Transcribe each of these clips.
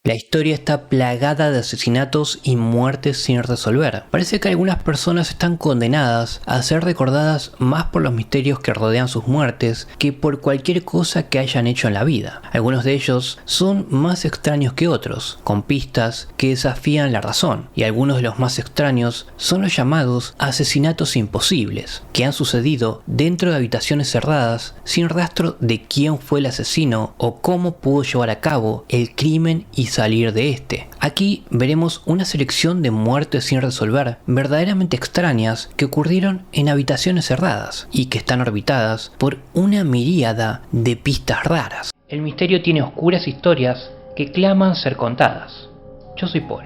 La historia está plagada de asesinatos y muertes sin resolver. Parece que algunas personas están condenadas a ser recordadas más por los misterios que rodean sus muertes que por cualquier cosa que hayan hecho en la vida. Algunos de ellos son más extraños que otros, con pistas que desafían la razón, y algunos de los más extraños son los llamados asesinatos imposibles, que han sucedido dentro de habitaciones cerradas sin rastro de quién fue el asesino o cómo pudo llevar a cabo el crimen y salir de este. Aquí veremos una selección de muertes sin resolver verdaderamente extrañas que ocurrieron en habitaciones cerradas y que están orbitadas por una miríada de pistas raras. El misterio tiene oscuras historias que claman ser contadas. Yo soy Paul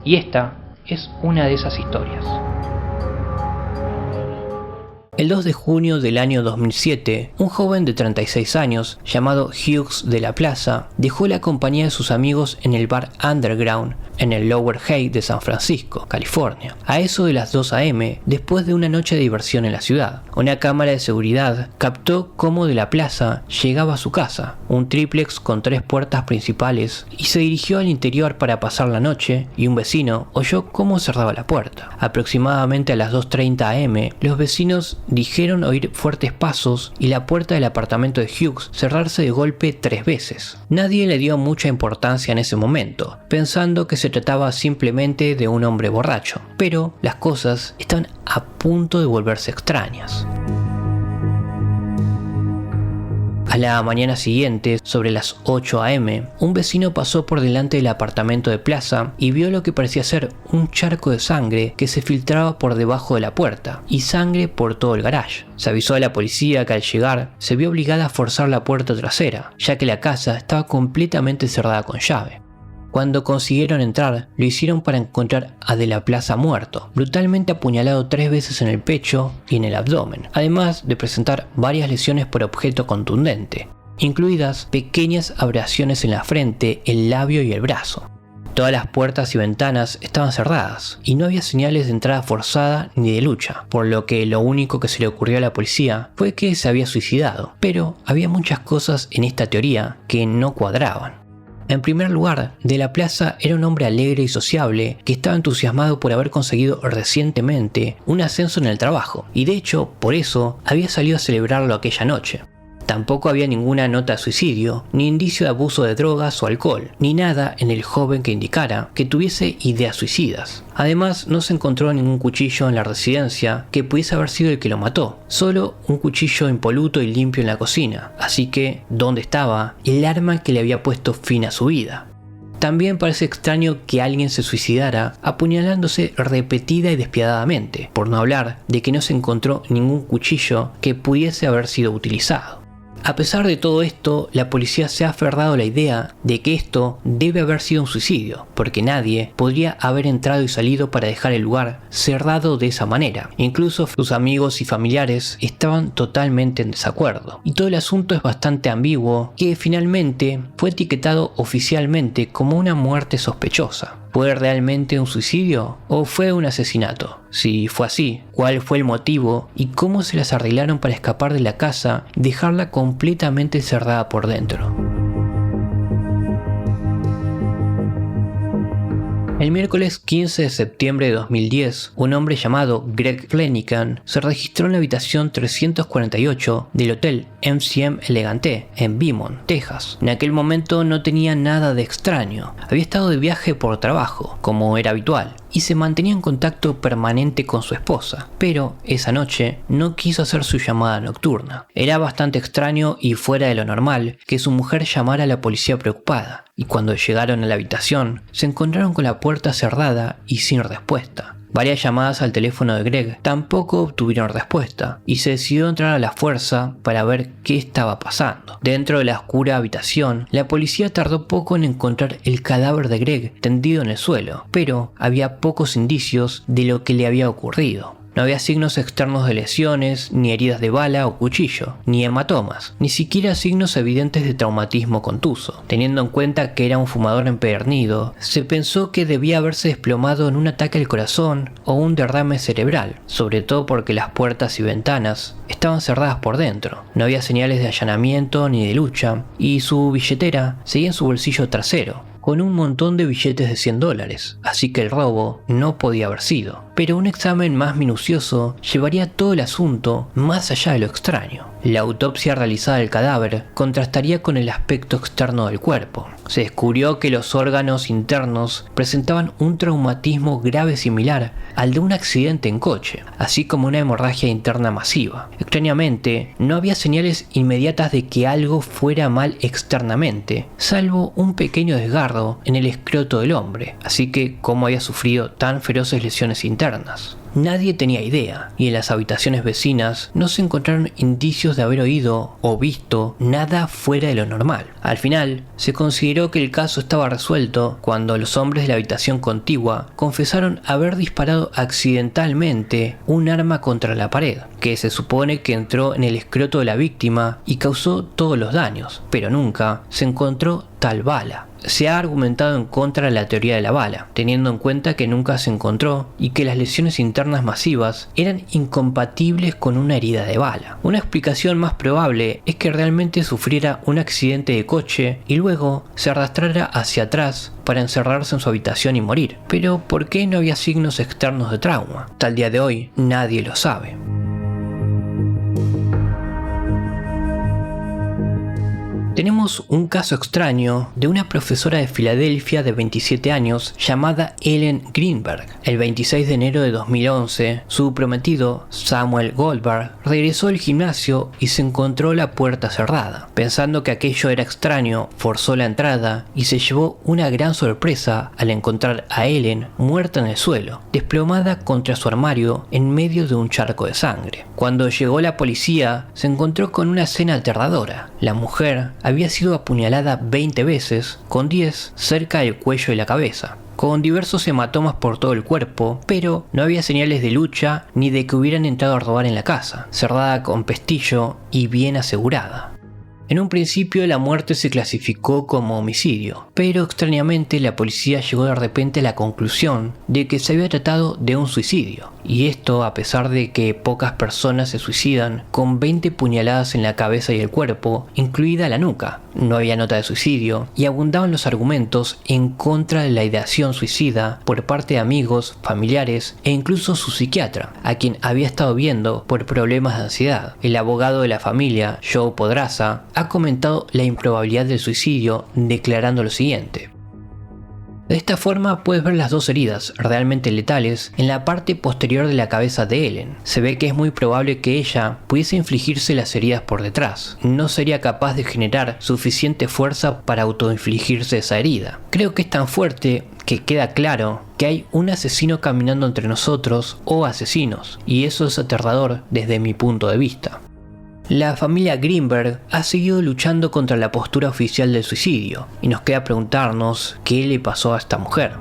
y esta es una de esas historias. El 2 de junio del año 2007, un joven de 36 años llamado Hughes de la Plaza dejó la compañía de sus amigos en el bar Underground en el Lower Haight de San Francisco, California, a eso de las 2 a.m. después de una noche de diversión en la ciudad. Una cámara de seguridad captó cómo de la plaza llegaba a su casa, un triplex con 3 puertas principales, y se dirigió al interior para pasar la noche, y un vecino oyó cómo cerraba la puerta. Aproximadamente a las 2:30 a.m., los vecinos dijeron oír fuertes pasos y la puerta del apartamento de Hughes cerrarse de golpe 3 veces. Nadie le dio mucha importancia en ese momento, pensando que se trataba simplemente de un hombre borracho, pero las cosas estaban a punto de volverse extrañas. A la mañana siguiente, sobre las 8 a.m., un vecino pasó por delante del apartamento de Plaza y vio lo que parecía ser un charco de sangre que se filtraba por debajo de la puerta y sangre por todo el garage. Se avisó a la policía que al llegar se vio obligada a forzar la puerta trasera, ya que la casa estaba completamente cerrada con llave. Cuando consiguieron entrar, lo hicieron para encontrar a De la Plaza muerto, brutalmente apuñalado 3 veces en el pecho y en el abdomen, además de presentar varias lesiones por objeto contundente, incluidas pequeñas abrasiones en la frente, el labio y el brazo. Todas las puertas y ventanas estaban cerradas y no había señales de entrada forzada ni de lucha, por lo que lo único que se le ocurrió a la policía fue que se había suicidado, pero había muchas cosas en esta teoría que no cuadraban. En primer lugar, De la Plaza era un hombre alegre y sociable que estaba entusiasmado por haber conseguido recientemente un ascenso en el trabajo, y de hecho, por eso, había salido a celebrarlo aquella noche. Tampoco había ninguna nota de suicidio, ni indicio de abuso de drogas o alcohol, ni nada en el joven que indicara que tuviese ideas suicidas. Además, no se encontró ningún cuchillo en la residencia que pudiese haber sido el que lo mató, solo un cuchillo impoluto y limpio en la cocina, así que, ¿dónde estaba el arma que le había puesto fin a su vida? También parece extraño que alguien se suicidara apuñalándose repetida y despiadadamente, por no hablar de que no se encontró ningún cuchillo que pudiese haber sido utilizado. A pesar de todo esto, la policía se ha aferrado a la idea de que esto debe haber sido un suicidio, porque nadie podría haber entrado y salido para dejar el lugar cerrado de esa manera. Incluso sus amigos y familiares estaban totalmente en desacuerdo. Y todo el asunto es bastante ambiguo, que finalmente fue etiquetado oficialmente como una muerte sospechosa. ¿Fue realmente un suicidio o fue un asesinato? Si fue así, ¿cuál fue el motivo y cómo se las arreglaron para escapar de la casa y dejarla completamente cerrada por dentro? El miércoles 15 de septiembre de 2010, un hombre llamado Greg Flanagan se registró en la habitación 348 del hotel MCM Elegante en Beaumont, Texas. En aquel momento no tenía nada de extraño. Había estado de viaje por trabajo, como era habitual, y se mantenía en contacto permanente con su esposa, pero esa noche no quiso hacer su llamada nocturna. Era bastante extraño y fuera de lo normal que su mujer llamara a la policía preocupada, y cuando llegaron a la habitación se encontraron con la puerta cerrada y sin respuesta. Varias llamadas al teléfono de Greg tampoco obtuvieron respuesta y se decidió entrar a la fuerza para ver qué estaba pasando. Dentro de la oscura habitación, la policía tardó poco en encontrar el cadáver de Greg tendido en el suelo, pero había pocos indicios de lo que le había ocurrido. No había signos externos de lesiones, ni heridas de bala o cuchillo, ni hematomas, ni siquiera signos evidentes de traumatismo contuso. Teniendo en cuenta que era un fumador empedernido, se pensó que debía haberse desplomado en un ataque al corazón o un derrame cerebral, sobre todo porque las puertas y ventanas estaban cerradas por dentro. No había señales de allanamiento ni de lucha, y su billetera seguía en su bolsillo trasero, con un montón de billetes de $100, así que el robo no podía haber sido. Pero un examen más minucioso llevaría todo el asunto más allá de lo extraño. La autopsia realizada del cadáver contrastaría con el aspecto externo del cuerpo. Se descubrió que los órganos internos presentaban un traumatismo grave similar al de un accidente en coche, así como una hemorragia interna masiva. Extrañamente, no había señales inmediatas de que algo fuera mal externamente, salvo un pequeño desgarro en el escroto del hombre, así que cómo había sufrido tan feroces lesiones internas. Nadie tenía idea, y en las habitaciones vecinas no se encontraron indicios de haber oído o visto nada fuera de lo normal. Al final, se consideró que el caso estaba resuelto cuando los hombres de la habitación contigua confesaron haber disparado accidentalmente un arma contra la pared, que se supone que entró en el escroto de la víctima y causó todos los daños, pero nunca se encontró tal bala. Se ha argumentado en contra de la teoría de la bala, teniendo en cuenta que nunca se encontró y que las lesiones internas masivas eran incompatibles con una herida de bala. Una explicación más probable es que realmente sufriera un accidente de coche y luego se arrastrara hacia atrás para encerrarse en su habitación y morir. Pero ¿por qué no había signos externos de trauma? Hasta el día de hoy nadie lo sabe. Tenemos un caso extraño de una profesora de Filadelfia de 27 años llamada Ellen Greenberg. El 26 de enero de 2011, su prometido, Samuel Goldberg, regresó al gimnasio y se encontró la puerta cerrada. Pensando que aquello era extraño, forzó la entrada y se llevó una gran sorpresa al encontrar a Ellen muerta en el suelo, desplomada contra su armario en medio de un charco de sangre. Cuando llegó la policía, se encontró con una escena aterradora. La mujer había sido apuñalada 20 veces, con 10 cerca del cuello y la cabeza, con diversos hematomas por todo el cuerpo, pero no había señales de lucha ni de que hubieran entrado a robar en la casa, cerrada con pestillo y bien asegurada. En un principio la muerte se clasificó como homicidio, pero extrañamente la policía llegó de repente a la conclusión de que se había tratado de un suicidio. Y esto a pesar de que pocas personas se suicidan con 20 puñaladas en la cabeza y el cuerpo, incluida la nuca. No había nota de suicidio y abundaban los argumentos en contra de la ideación suicida por parte de amigos, familiares e incluso su psiquiatra, a quien había estado viendo por problemas de ansiedad. El abogado de la familia, Joe Podraza, ha comentado la improbabilidad del suicidio declarando lo siguiente: de esta forma puedes ver las dos heridas realmente letales en la parte posterior de la cabeza de Ellen. Se ve que es muy probable que ella pudiese infligirse las heridas por detrás. No sería capaz de generar suficiente fuerza para autoinfligirse esa herida. Creo que es tan fuerte que queda claro que hay un asesino caminando entre nosotros o asesinos, y eso es aterrador desde mi punto de vista. La familia Greenberg ha seguido luchando contra la postura oficial del suicidio y nos queda preguntarnos qué le pasó a esta mujer.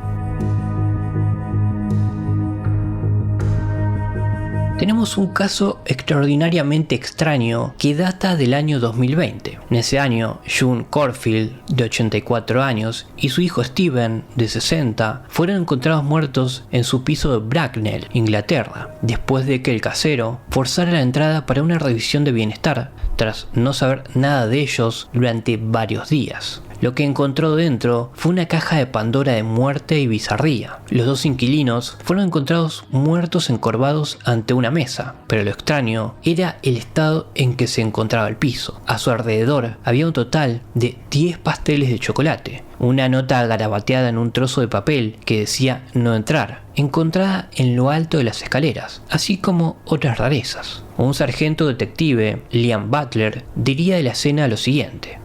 Tenemos un caso extraordinariamente extraño que data del año 2020. En ese año, June Corfield, de 84 años, y su hijo Steven, de 60, fueron encontrados muertos en su piso de Bracknell, Inglaterra, después de que el casero forzara la entrada para una revisión de bienestar, tras no saber nada de ellos durante varios días. Lo que encontró dentro fue una caja de Pandora de muerte y bizarría. Los dos inquilinos fueron encontrados muertos encorvados ante una mesa, pero lo extraño era el estado en que se encontraba el piso. A su alrededor había un total de 10 pasteles de chocolate, una nota garabateada en un trozo de papel que decía no entrar, encontrada en lo alto de las escaleras, así como otras rarezas. Un sargento detective, Liam Butler, diría de la escena lo siguiente: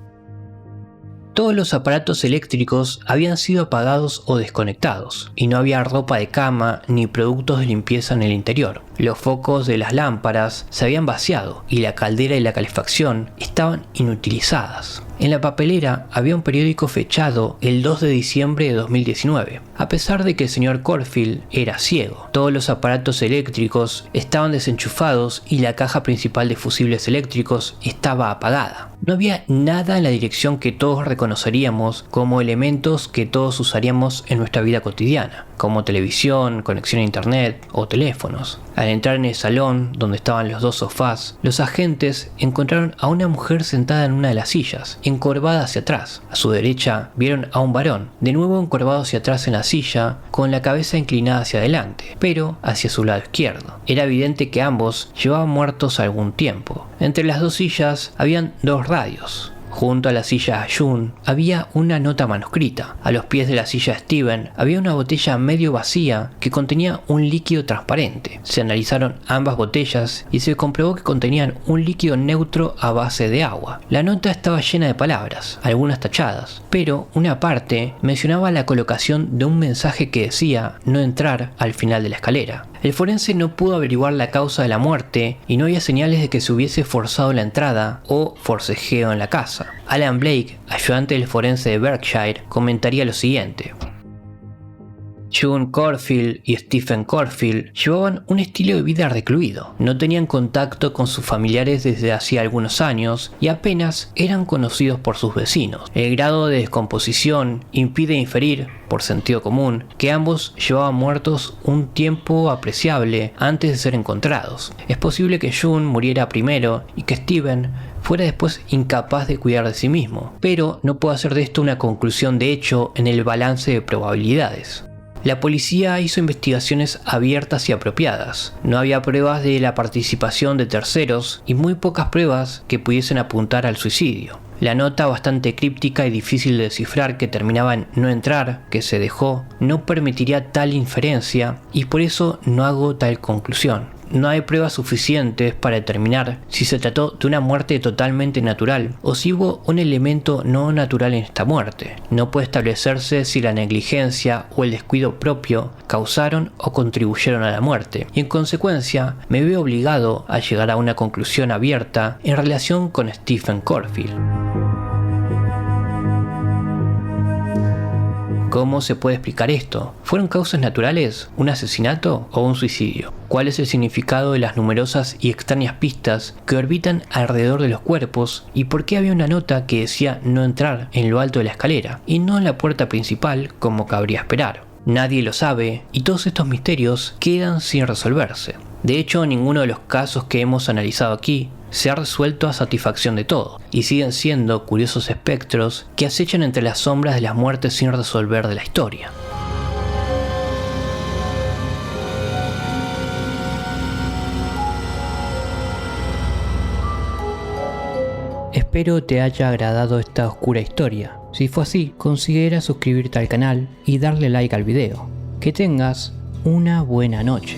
todos los aparatos eléctricos habían sido apagados o desconectados, y no había ropa de cama ni productos de limpieza en el interior. Los focos de las lámparas se habían vaciado y la caldera y la calefacción estaban inutilizadas. En la papelera había un periódico fechado el 2 de diciembre de 2019. A pesar de que el señor Corfield era ciego, todos los aparatos eléctricos estaban desenchufados y la caja principal de fusibles eléctricos estaba apagada. No había nada en la dirección que todos reconoceríamos como elementos que todos usaríamos en nuestra vida cotidiana, como televisión, conexión a internet o teléfonos. A Al entrar en el salón donde estaban los dos sofás, los agentes encontraron a una mujer sentada en una de las sillas, encorvada hacia atrás. A su derecha vieron a un varón, de nuevo encorvado hacia atrás en la silla, con la cabeza inclinada hacia adelante, pero hacia su lado izquierdo. Era evidente que ambos llevaban muertos algún tiempo. Entre las dos sillas habían dos radios. Junto a la silla de June había una nota manuscrita. A los pies de la silla de Steven había una botella medio vacía que contenía un líquido transparente. Se analizaron ambas botellas y se comprobó que contenían un líquido neutro a base de agua. La nota estaba llena de palabras, algunas tachadas, pero una parte mencionaba la colocación de un mensaje que decía no entrar al final de la escalera. El forense no pudo averiguar la causa de la muerte y no había señales de que se hubiese forzado la entrada o forcejeo en la casa. Alan Blake, ayudante del forense de Berkshire, comentaría lo siguiente: June Corfield y Stephen Corfield llevaban un estilo de vida recluido, no tenían contacto con sus familiares desde hacía algunos años y apenas eran conocidos por sus vecinos. El grado de descomposición impide inferir, por sentido común, que ambos llevaban muertos un tiempo apreciable antes de ser encontrados. Es posible que June muriera primero y que Stephen fuera después incapaz de cuidar de sí mismo, pero no puedo hacer de esto una conclusión de hecho en el balance de probabilidades. La policía hizo investigaciones abiertas y apropiadas. No había pruebas de la participación de terceros y muy pocas pruebas que pudiesen apuntar al suicidio. La nota bastante críptica y difícil de descifrar que terminaba en no entrar, que se dejó, no permitiría tal inferencia y por eso no hago tal conclusión. No hay pruebas suficientes para determinar si se trató de una muerte totalmente natural o si hubo un elemento no natural en esta muerte. No puede establecerse si la negligencia o el descuido propio causaron o contribuyeron a la muerte, y en consecuencia me veo obligado a llegar a una conclusión abierta en relación con Stephen Corfield. ¿Cómo se puede explicar esto? ¿Fueron causas naturales, un asesinato o un suicidio? ¿Cuál es el significado de las numerosas y extrañas pistas que orbitan alrededor de los cuerpos? ¿Y por qué había una nota que decía no entrar en lo alto de la escalera y no en la puerta principal como cabría esperar? Nadie lo sabe y todos estos misterios quedan sin resolverse. De hecho, ninguno de los casos que hemos analizado aquí se ha resuelto a satisfacción de todo, y siguen siendo curiosos espectros que acechan entre las sombras de las muertes sin resolver de la historia. Espero te haya agradado esta oscura historia. Si fue así, considera suscribirte al canal y darle like al video. Que tengas una buena noche.